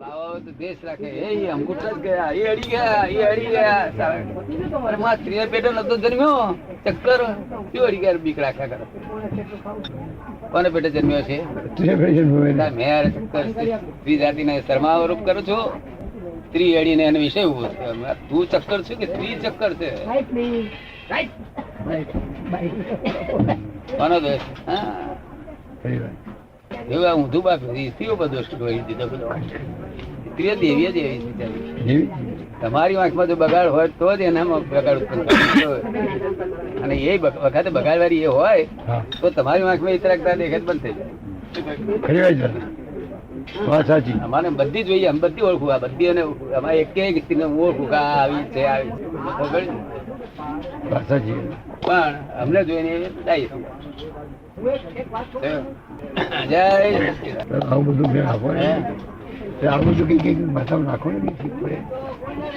બાવા તો દેશ રાખે એ અંગૂઠા જ ગયા એ અડી ગયા એ અડી ગયા અરે માં સ્ત્રી પેટે નતો જન્મ્યો ચક્કર શું અડી ગયા બીક રાખ્યા કરે કોને પેટે જન્મ્યો છે મેં ચક્કર સ્ત્રી જાતિને શર્માવરૂપ કરું છું સ્ત્રી અડીને એનો વિષય ઉભો છે તું ચક્કર છું કે સ્ત્રી ચક્કર છે કોનો દોષ હા એવું ઊંધું બાપી સ્ત્રીઓ પર દોષ દીધો બધો સ્ત્રીઓ દેવી જ એવી તમારી આંખમાં જો બગાડ હોય તો જ એનામાં બગાડ ઉત્પન્ન થાય અને એ વખતે બગાડવાળી એ હોય તો તમારી આંખમાં ઇતરાકતા દેખાત બંધ થઈ જાય. અમારે બધી જોઈએ અમે બધી ઓળખું આ બધી અને અમારે એક સ્ત્રીને હું ઓળખું કે આવી છે આવી પણ અમને જોઈને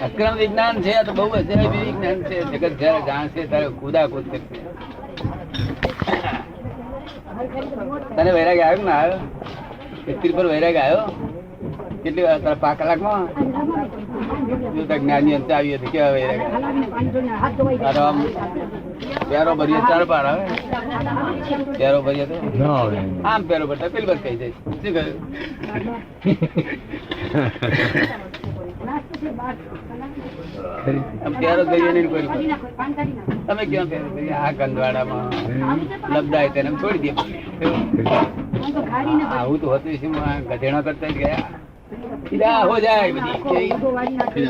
અક્રમ વિજ્ઞાન છે તો બહુ અજયબી વિજ્ઞાન છે. જગત જયારે જાણશે ત્યારે કુદાકુદ કરશે. તને વૈરાગ આવ્યો ને આવ્યો સ્ત્રી પર વૈરાગ આવ્યો કેટલી વાર તારા 5 કલાકમાં જ્ઞાની અંત આવ્યું હતું કેવા વૈરાગ પ્યારો ભરીએ 4 પાર આવે પ્યારો ભરીએ તો આમ પ્યારો ભરતા પેલી બસ કહી જાય શું કહ્યું પ્યારો ભરીએ નહીં કોઈ તમે ક્યાં પ્યારો ભરીએ આ કંદવાડામાં લબડાય તેને છોડી દે આવું તો હતું શું ગધેડા કરતા જ ગયા ફીદા હો જાય બધી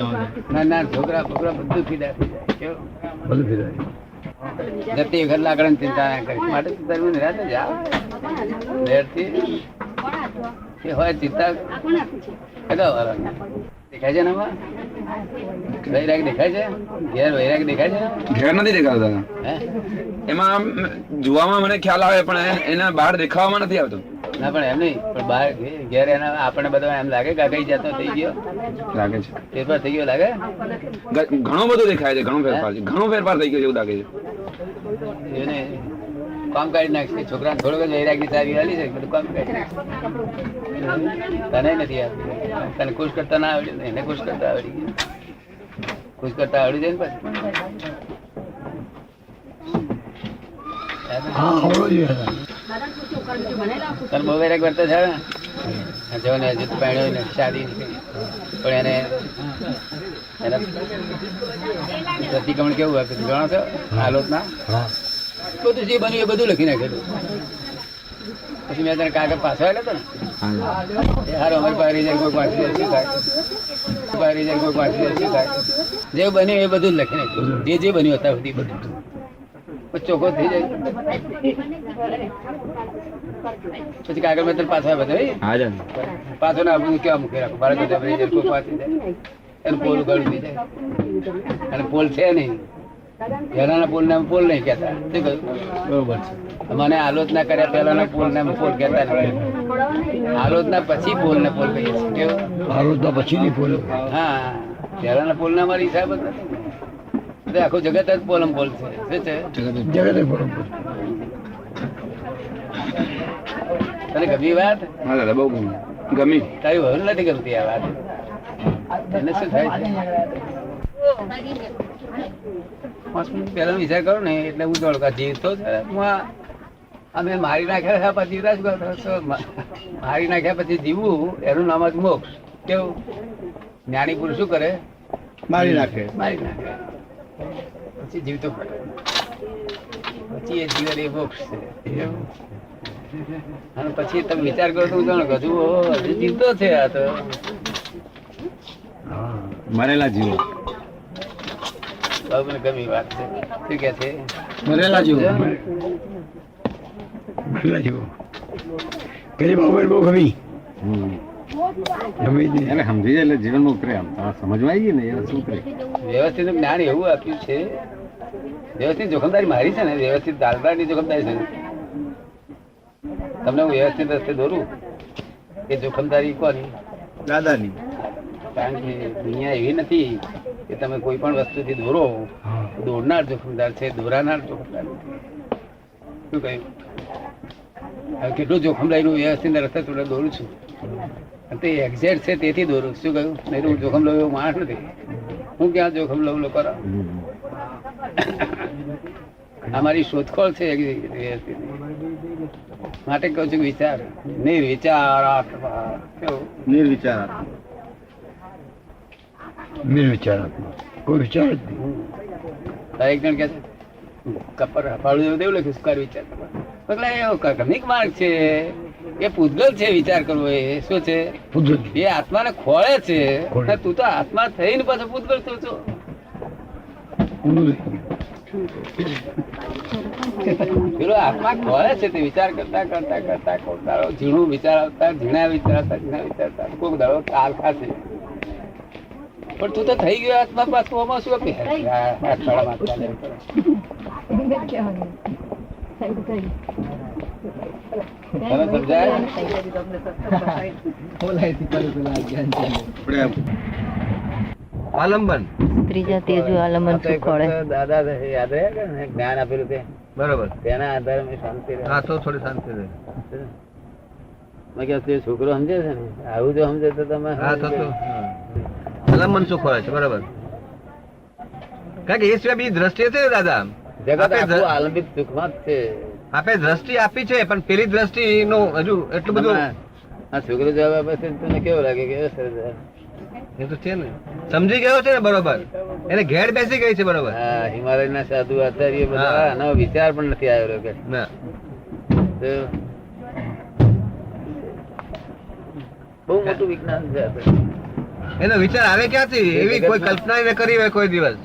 નાના છોકરા છોકરા બધું ફીદા થઈ જાય બધું ફીદા જતી ઘર લાકડા ચિંતા ના કરી માટે હોય ચિંતા દેખાય છે ને વૈરાગ દેખાય છે ઘેર વૈરાગ દેખાય છે ઘેર નથી દેખાતા એમાં જોવામાં મને ખ્યાલ આવે પણ એના બહાર દેખાવામાં નથી આવતું. ના પણ એમ નહીં પણ બહાર ઘેર એના આપણે બધા એમ લાગે કે કઈ જાતો થઈ ગયો લાગે છે ફેરફાર થઈ ગયો લાગે ઘણો બધો દેખાય છે ઘણો ફેરફાર છે ઘણો ફેરફાર થઈ ગયો છે એવું લાગે છે. એને કામ કાઢી નાખશે છોકરાને થોડોક જ વૈરાગની ચાવી આલી છે બધું કામ કાઢી તને નથી આવતું તને ખુશ કરતા ના આવડ્યું એને ખુશ કરતા આવડી ગયું ખુશ કરતા આવડી જાય ને પછી તને બહુ વૈરાગ વર્તે છે જો ને હજુ પહેણ્યો ને શાદી પણ એને પ્રતિક્રમણ કેવું હતું જાણો છો હાલોત ના બધું જે બન્યું એ બધું લખી નાખેલું પછી મેં તને કાગળ પાછો આવેલો હતો ને હારો અમારી પાસે રિઝલ્ટ કોઈ વાંચી જાય શું થાય રિઝલ્ટ કોઈ વાંચી જાય શું થાય જે બન્યું એ બધું લખી નાખ્યું જે બન્યું હતા સુધી બધું ચોખ્ખો થઈ જાય પછી કાગળ મેં તને પાછો આવ્યો પાછો ના આપણું કેવા મૂકી રાખો બાળકો રિઝલ્ટ કોઈ વાંચી જાય એનું પોલ ઉગાડું થઈ જાય અને પોલ છે નહીં પહેલાના પોલ ને પોલ નહીં કેતા શું કહ્યું બરોબર છે મને આલોચના કર્યા પહેલાના પોલ ને પોલ કેતા નથી આલોચના પછી પોલ ને પોલ કહીએ છીએ કેવું આલોચના પછી ની પોલ હા પહેલાના પોલ ને અમારી હિસાબ જ નથી આખું જગત જ પોલમ પોલ છે શું છે જગત પોલમ પોલ. તને ગમી વાત બહુ ગમી તારી વહુ નથી ગમતી આ વાત એને શું થાય પેલા વિચાર કરો ને એટલે હું દોડકા જીવતો અમે મારી નાખ્યા પછી જીવતા મારી નાખ્યા પછી જીવવું એનું નામ જ મોક્ષ. કેવું જ્ઞાની પુરુષ શું કરે મારી નાખે પછી જીવતો પછી એ જીવન એ મોક્ષ છે. અને પછી તમે વિચાર કરો તો હું જાણો હજુ જીવતો છે આ તો મરેલા જીવો મને ગમી વાત છે શું કે છે મરેલા જીવો બહુ ગમી એને સમજી જાય એટલે જીવનમાં ઉતરે આમ સમજવા આવી ને એ ઉતરે. વ્યવસ્થિત જ્ઞાન એવું આપ્યું છે વ્યવસ્થિત જોખમદારી મારી છે ને વ્યવસ્થિત દાલબારની જોખમદારી છે તમને હું વ્યવસ્થિત રસ્તે દોરું એ જોખમદારી કોની દાદાની. કારણ કે દુનિયા એવી નથી કે તમે કોઈ પણ વસ્તુથી દોરો દોરનાર જોખમદાર છે દોરાનાર જોખમદાર શું કહ્યું કેટલું જોખમ લઈને વ્યવસ્થિત રસ્તે થોડા દોરું છું તે એક્ઝેક્ટ છે તેથી દોરું. શું કહ્યું? નહીં તો હું જોખમ લઉં એવો માણસ નથી. હું ક્યાં જોખમ લઉં લો કરો? અમારી શોધખોળ છે માટે કહું છું વિચાર નિર્વિચાર નિર્વિચાર કોઈ વિચાર જ નહીં. દરેક જણ કે કપર ફાળું એવું લખ્યું કર વિચાર એટલે એવો ક્રમિક માર્ગ છે. એ પૂતગલ છે. વિચાર કરવો એ શું છે? એ આત્માને ખોળે છે. તું તો આત્મા થઈને પાછો પૂતગલ થયો છો. પેલો આત્મા ખોળે છે તે વિચાર કરતા કરતા કરતા કોક દાડો ઝીણું વિચાર આવતા ઝીણા વિચારતા કોક દાડો કાલ ખાશે. પણ તું તો થઈ ગયો આત્મા પાછું આમાં શું આપે આલંબન ત્રીજા તેજુ આલંબન શું ખોળે? દાદા યાદ રહે કે જ્ઞાન આપેલું તે બરોબર. તેના આધારે મેં શાંતિ રહે. હા તો થોડી શાંતિ રહે. મેં કહ્યું તે છોકરો સમજે છે ને આવું જો સમજે તો તમે હા તો આલંબન શું ખોળે છે? બરોબર. કારણ કે એ સિવાય બીજી દ્રષ્ટિ છે દાદા. જગત આખું આલંબિત સુખમાં જ છે. આપે દ્રષ્ટિ આપી છે પણ પેલી દ્રષ્ટિ નો હજુ એટલું બધું આ છોકરો જવાબ આપે છે તને કેવું લાગે કે એ તો છે ને સમજી ગયો છે ને બરોબર. એને ઘેર બેસી ગઈ છે બરોબર. હા હિમાલય ના સાધુ આચાર્ય બધા આનો વિચાર પણ નથી આવ્યો કે ના તો બહુ મોટું વિજ્ઞાન છે આપણે. એનો વિચાર આવે ક્યાંથી? એવી કોઈ કલ્પના ન કરી હોય કોઈ દિવસ.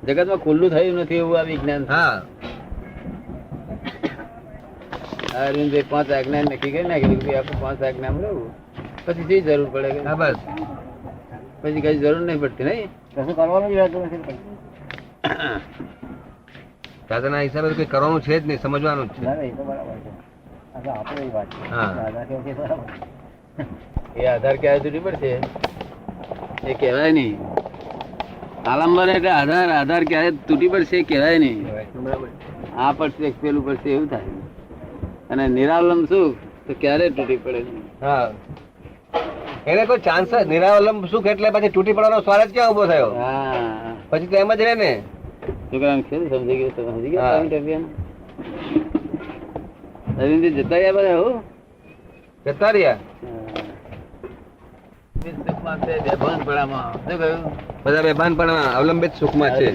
જગતમાં ખુલ્લું થયું નથી એવું આ વિજ્ઞાન છે. હા અરવિંદ 5 આજ્ઞા નક્કી કરી નાખેલું કે આપણે 5 આજ્ઞા લેવું પછી શી જરૂર પડે કે હા બસ પછી કઈ જરૂર નહીં પડતી નહીં કશું કરવાનું જ રહેતું નથી. દાદાના હિસાબે તો કઈ કરવાનું છે જ નહીં, સમજવાનું જ છે. હા એ આધાર ક્યારે તૂટી પડશે એ કહેવાય નહીં. આલંબન એટલે આધાર ક્યારે તૂટી પડશે એ કહેવાય નહીં. આ પડશે પેલું પડશે એવું થાય. અને નિરાલંબ સુખ તો ક્યારે તૂટી પડે નહીં. હા એને કોઈ ચાન્સ નિરાવલંબ સુખ એટલે પછી તૂટી પડવાનો સવાલ જ ક્યાં ઉભો થયો? હા પછી તો એમ જ રહે ને. છોકરાને ખેલ સમજી ગયું સમજી ગયા અરવિંદ જતા રહ્યા બધા હું જતા રહ્યા બધા બેભાનપણા અવલંબિત સુખમાં છે.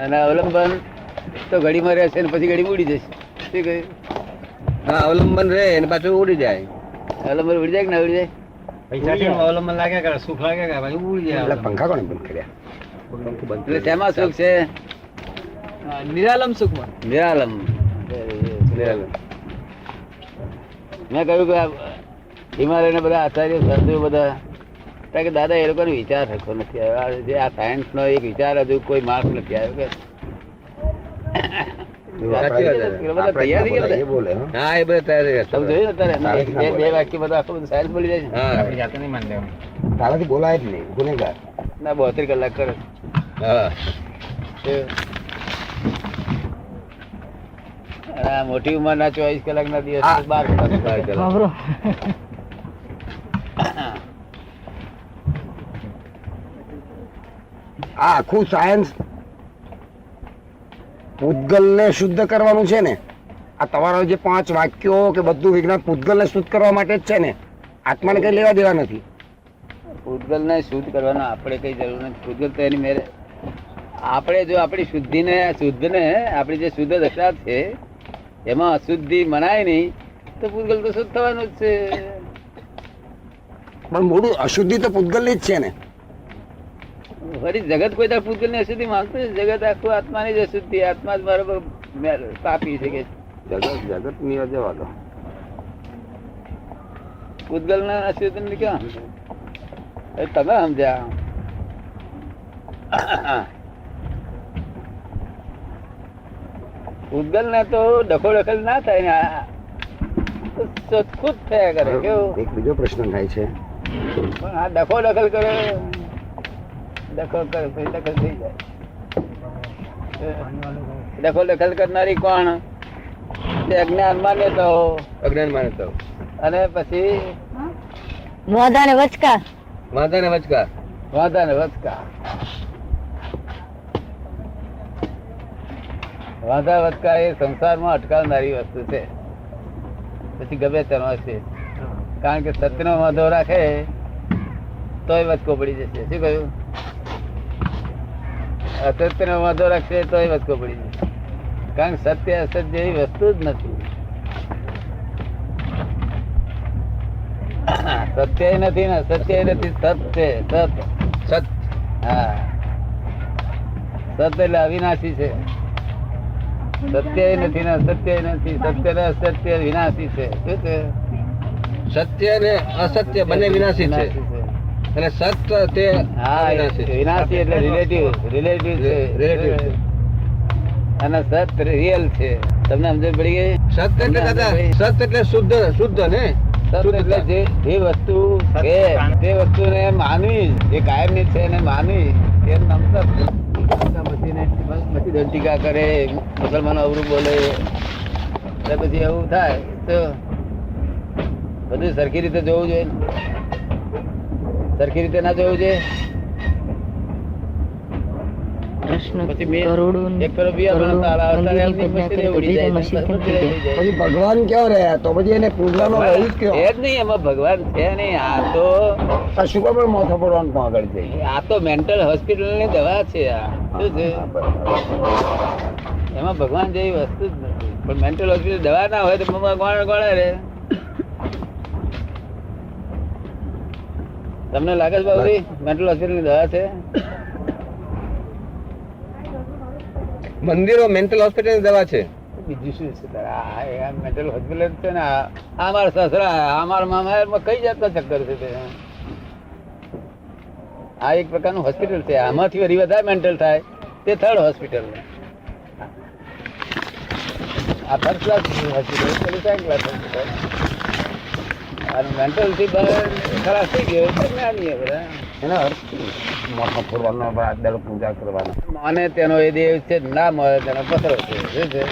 અને અવલંબન તો ઘડીમાં રહેશે ને પછી ઘડી ઉડી જશે. શું કહ્યું? હા અવલંબન રહે અને પાછું ઉડી જાય. અવલંબન ઉડી જાય કે ના ઉડી જાય? અવલંબન લાગે કરે સુખ લાગે કે પછી ઉડી જાય. પંખા કોને બંધ કર્યા? એટલે શેમાં સુખ છે? નિરાલંબ સુખમાં. નિરાલંબ. મેં કહ્યું કે હિમાલય બધા આચાર્ય સાધુ બધા કે દાદા એ લોકોને વિચાર સરખો નથી આવ્યો. જે આ સાયન્સ નો એક વિચાર હજુ કોઈ માર્ક નથી આવ્યો કે બે વાક્ય બધા આખું બધું સાયન્સ બોલી જાય છે. તારાથી બોલાય જ નહીં ગુનેગાર ના 72 કલાક કરે. મોટી ઉંમર ના 24 કલાક ના દિવસ 12 કલાક. આ આખું સાયન્સ પૂતગલ ને શુદ્ધ કરવાનું છે ને. આ તમારા જે 5 વાક્યો કે બધું વિજ્ઞાન પૂતગલ ને શુદ્ધ કરવા માટે જ છે ને. આત્માને કઈ લેવા દેવા નથી. પૂતગલ ને શુદ્ધ કરવાનો આપણે કઈ જરૂર નથી. પૂતગલ તો એની મેરે આપણે જો આપણી શુદ્ધિ ને આપણી જે શુદ્ધ દશા છે એમાં અશુદ્ધિ મનાય નહીં તો પૂતગલ તો શુદ્ધ થવાનું જ છે. પણ મોડું અશુદ્ધિ તો પૂતગલ ની જ છે ને. ફરી જગત કોઈ તાર પૂતગલ ની અશુદ્ધિ માનતું નથી. જગત આખું આત્માની જ અશુદ્ધિ. આત્મા જ બરોબર પાપી છે કે જગત ની જવા દો. પૂતગલ ના અશુદ્ધિ ક્યાં તમે સમજ્યા? પૂતગલ ને તો દખલ ના થાય ને ખુદ થયા કરે. કેવું? એક બીજો પ્રશ્ન થાય છે પણ આ દખલ કરે પછી દખલ થઈ જાય. દખલ કરનારી કોણ? અજ્ઞાન માન્યતાઓ. અજ્ઞાન માન્યતાઓ. અને પછી વાંધા ને વચકા. વાંધા ને વચકા. વાંધા ને વચકા. વાંધા વચકા એ સંસારમાં અટકાવનારી વસ્તુ છે. પછી ગમે તેનો હશે, કારણ કે સત્યનો વાંધો રાખે તોય વચકો પડી જશે. શું કહ્યું? અસત્યનો વાંધો રાખશે તોય વચકો પડી જશે, કારણ કે સત્ય અસત્ય એવી વસ્તુ જ નથી. સત્ય નથી ને સત્ય નથી, સત છે. સત. હા, સત એટલે અવિનાશી છે. સત્ય નથી ને અસત્ય નથી, સત્ય ને અસત્ય વિનાશી છે. શું છે? સત્ય ને અસત્ય બંને વિનાશી છે, અને સત્ય તે હા, વિનાશી એટલે રિલેટિવ છે. અને સત રિયલ છે. તમને સમજ પડી ગઈ? સત્ય એટલે દાદા, સત્ય એટલે શુદ્ધ ને સત એટલે જે વસ્તુ છે તે વસ્તુને માનવી, જે કાયમની છે એને માનવી, એ નામ સત. પછી ટીકા કરે, મુસલમાનો અવરું બોલે, પછી એવું થાય તો બધું સરખી રીતે જોવું જોઈએ. સરખી રીતે ના જોવું જોઈએ. કૃષ્ણ પછી મેં કરોડો એક કરોડ બિયા બનાવતા હતા, અત્યારે એમની મશીને ઉડી જાય, પછી ભગવાન ક્યાં રહ્યા? તો પછી એને પૂજવાનો રહ્યું જ કયો? એ જ નહીં, એમાં ભગવાન છે નહીં. આ તો શું ખબર માથા પડવાનું તો આગળ જઈ. આ તો મેન્ટલ હોસ્પિટલ ની દવા છે. આ શું છે? એમાં ભગવાન જેવી વસ્તુ જ નથી. પણ મેન્ટલ હોસ્પિટલ દવા ના હોય તો ગોળે રે. તમને લાગે છે બાબુજી મેન્ટલ હોસ્પિટલ ની દવા છે? મંદિરો મેન્ટલ હોસ્પિટલ ની દવા છે. બીજું શું છે તારે? આ મેન્ટલ હોસ્પિટલ છે ને. આ મારા સસરા, આ મારા મામા, કઈ જાતના ચક્કર છે તે? આ એક પ્રકારનું હોસ્પિટલ છે. આમાંથી વળી વધારે મેન્ટલ થાય તે થર્ડ હોસ્પિટલ. આ ફર્સ્ટ ક્લાસ હોસ્પિટલ, પેલું સેકન્ડ ક્લાસ હોસ્પિટલ. અને મેન્ટલ થી ખરાબ થઈ ગયો એટલે જ્ઞાની બધા. એનો અર્થ માથા ફોડવાનો, દાડો પૂજા કરવાનો. માને તેનો એ દેવ છે, ના માને તેનો પથરો છે. શું છે?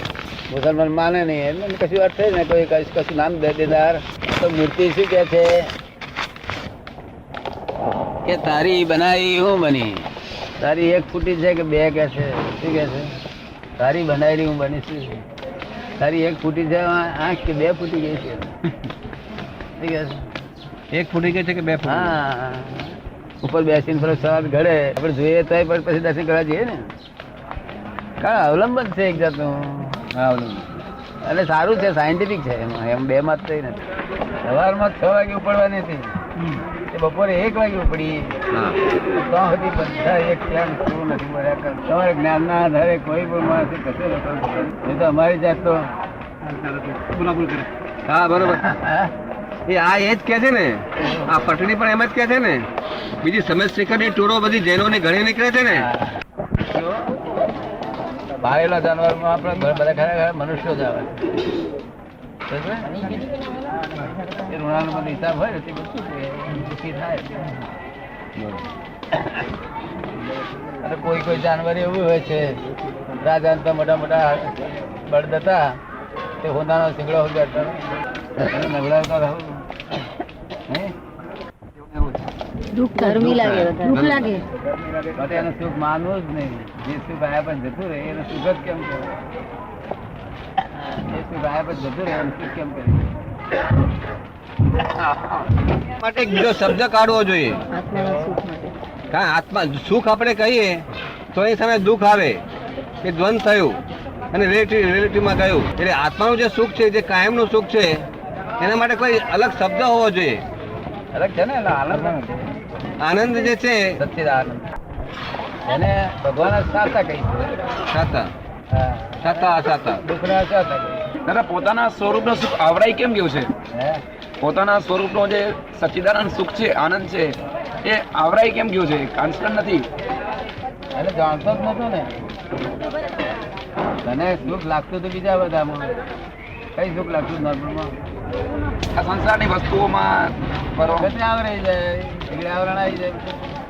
મુસલમાન માને નહીં એટલે કશું અર્થ છે ને. કોઈ કશું નામ દે દેનાર તો મૂર્તિ શું કે છે કે તારી બનાવી હું બની, તારી એક ફૂટી છે કે બે કે છે? શું કે છે? તારી બનાવેલી હું બની શું? તારી એક ફૂટી છે આંખ કે બે ફૂટી ગઈ છે? શું કે છે? એક ફૂટી ગઈ છે કે બે ફૂટી? હા, ઉપર બેસીને પેલો સવાલ ઘડે આપણે જોઈએ તો પછી દર્શન કરવા જઈએ ને. કારણ અવલંબન છે એક જાતનું. હા, અવલંબન. અને સારું છે, સાયન્ટિફિક છે. એમાં એમ બે મત થઈ નથી. સવારમાં 6 વાગે ઉપડવાની હતી, એ બપોરે 1 વાગે ઉપડી. તો સુધી બધા એક ધ્યાન શું નથી મળ્યા કર. તમારે જ્ઞાનના આધારે કોઈ પણ માણસ કશે એ તો અમારી જાત તો હા, બરોબર. એ આ એ જ કે છે ને, આ પટણી પણ એમ જ કે છે ને. બીજી સમજશેખરની ટોળો બધી જૈનોની ઘણી નીકળે છે ને. પાળેલા જાનવરમાં આપણે બધા ખરા મનુષ્યો જ આવે. એ ઋણાનો બધો હિસાબ હોય ને તે બધું દુઃખી થાય. અને કોઈ જાનવર એવું હોય છે, રાજા તો મોટા મોટા બળદ હતા, તે હોનાનો શીંગડો ઉગાડતા નવડાવતા રહું. દુઃખ ગરમી લાગે, દુઃખ લાગે. માટે એનું સુખ માનવું જ નહીં. જે સુખ આયા પણ જતું રહે એનું સુખ જ કેમ કરે? જે સુખ આયા પણ જતું રહે એનું સુખ કેમ કરે? માટે એક બીજો શબ્દ કાઢવો જોઈએ. આત્માના સુખ માટે. કારણ આત્મા સુખ આપણે કહીએ તો એ સમયે દુઃખ આવે, એ દ્વંદ થયું અને રિલેટિવમાં ગયું. એટલે આત્માનું જે સુખ છે, જે કાયમનું સુખ છે, એના માટે કોઈ અલગ શબ્દ હોવો જોઈએ. અલગ છે ને, આનંદ. આનંદ જે છે, સચ્ચિદાનંદ, એને ભગવાન સાતા કહી છે. સાતા સાતા અસાતા. દુઃખના સાતા કહી. દાદા પોતાના સ્વરૂપનું સુખ આવરાઈ કેમ ગયું છે? પોતાના સ્વરૂપનો જે સચ્ચિદાનંદ સુખ છે, આનંદ છે, એ આવરાઈ કેમ ગયું છે? કોન્સ્ટન્ટ નથી. એને જાણતો જ નતો ને. તને સુખ લાગતું હતું બીજા બધામાં, કઈ સુખ લાગતું નોર્મલમાં? આ સંસારની વસ્તુઓમાં કરો પછી આવરાઈ જાય, આવરણ આવી જાય,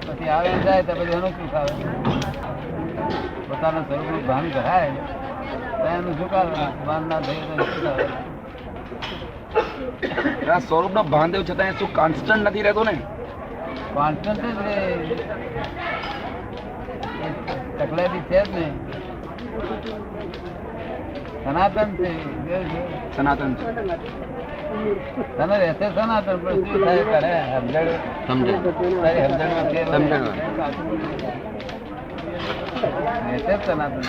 પછી આવરણ જાય તો પછી એનું સુખ આવે. પોતાના સ્વરૂપનું ભાન કરાય તો એનું સુખ આવે. ભાન ના થયું તો સુખ આવે. આ સ્વરૂપનો ભાન થયું છતાં એ સુખ કોન્સ્ટન્ટ નથી રહેતો ને. કોન્સ્ટન્ટ જ રે તકલાદી છે જ ને સનાતન છે સનાતન છે. તને રહેશે સનાતન પણ શું થાય કરે સમજણ તારી સમજણમાં ફેર હોય. સમજણ. રહેશે જ સનાતન